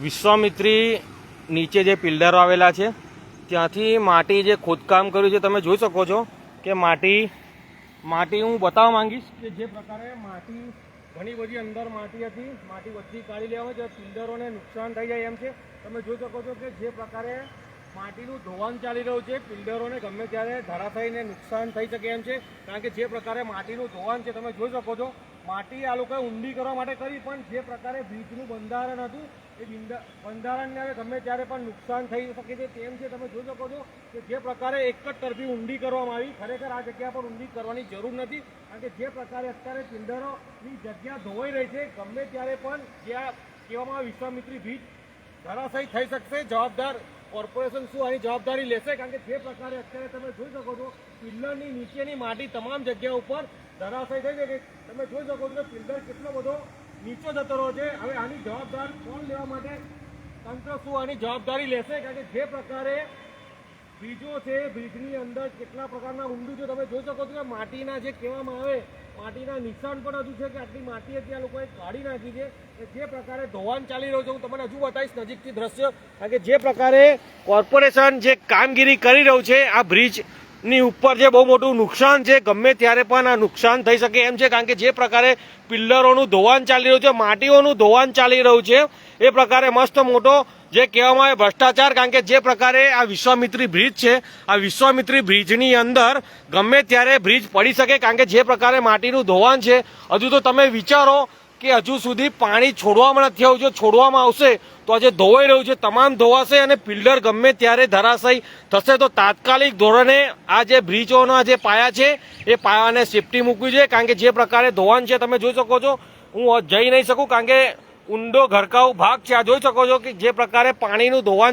વિશ્વામિત્રી નીચે જે પિલ્લરો આવેલા છે ત્યાંથી માટી જે ખોદકામ કર્યું છે તમે જોઈ શકો છો કે માટી હું બતાવવા માંગીશ કે જે પ્રકારે માટી ઘણી બધી અંદર માટી હતી, માટી બધી કાઢી લેવામાં છે, પિલ્લરોને નુકસાન થઈ જાય એમ છે। તમે જોઈ શકો છો કે જે પ્રકારે માટીનું ધોવાણ ચાલી રહ્યું છે, પિલ્લરોને ગમે ત્યારે ધરાશાયીને નુકસાન થઈ શકે એમ છે, કારણ કે જે પ્રકારે માટીનું ધોવાણ છે તમે જોઈ શકો છો। માટી આ લોકોએ ઊંડી કરવા માટે કરી, પણ જે પ્રકારે બ્રિજનું બંધારણ હતું એ બંધારણને હવે ગમે ત્યારે પણ નુકસાન થઈ શકે છે તેમ છે। તમે જોઈ શકો છો કે જે પ્રકારે એક જ તરફી ઊંડી કરવામાં આવી, ખરેખર આ જગ્યા પર ઊંડી કરવાની જરૂર નથી, કારણ કે જે પ્રકારે અત્યારે પિલ્લરોની જગ્યા ધોવાઈ રહી છે, ગમે ત્યારે પણ જ્યાં કહેવામાં આવે વિશ્વામિત્રી બ્રિજ ધરાશાયી થઈ શકશે। જવાબદાર કોર્પોરેશન શું આની જવાબદારી લેશે? કારણ કે જે પ્રકારે અત્યારે તમે જોઈ શકો છો પિલ્લરની નીચેની માટી તમામ જગ્યા ઉપર ધરાશાયી થઈ છે। તમે જોઈ શકો છો કે પિલ્લર કેટલો બધો નીચો જતો રહ્યો છે। હવે આની જવાબદાર કોણ લેવા માટે? તંત્ર શું આની જવાબદારી લેશે? કારણ કે જે પ્રકારે બ્રિજો છે, બ્રિજની અંદર કેટલા પ્રકારના ઊંડું છે તમે જોઈ શકો છો કે માટીના જે કહેવામાં આવે માટીના નિશાન પણ હજુ છે કે આટલી માટી ત્યાં લોકોએ કાઢી નાખી છે કે જે પ્રકારે ધોવાણ ચાલી રહ્યું છે। હું તમને હજુ બતાવીશ નજીકથી દ્રશ્ય, કારણ કે જે પ્રકારે કોર્પોરેશન જે કામગીરી કરી રહ્યું છે આ બ્રિજની ઉપર જે બહુ મોટું નુકસાન છે, ગમે ત્યારે પણ આ નુકસાન થઈ શકે એમ છે, કારણ કે જે પ્રકારે પિલ્લરોનું ધોવાણ ચાલી રહ્યું છે, માટીઓનું ધોવાણ ચાલી રહ્યું છે, એ પ્રકારે મસ્ત મોટો જે કહેવામાં આવે ભ્રષ્ટાચાર। કારણ કે જે પ્રકારે આ વિશ્વામિત્રી બ્રિજ છે, આ વિશ્વામિત્રી બ્રિજની અંદર ગમે ત્યારે બ્રિજ પડી શકે, કારણ કે જે પ્રકારે માટીનું ધોવાણ છે, હજુ તો તમે વિચારો કે હજુ સુધી પાણી છોડવામાં નથી આવ્યું। જો છોડવામાં આવશે તો આ જે ધોવાઈ રહ્યું છે તમામ ધોવાશે અને પિલ્લર ગમે ત્યારે ધરાશાયી થશે। તો તાત્કાલિક ધોરણે આ જે બ્રિજોના જે પાયા છે એ પાયાને સેફટી મૂકવી જોઈએ, કારણ કે જે પ્રકારે ધોવાણ છે તમે જોઈ શકો છો, હું જઈ નહીં શકું કારણ કે ઊંડો ઘરકાવ ભાગ છે। આ જોઈ શકો છો કે જે પ્રકારે પાણીનું ધોવાણ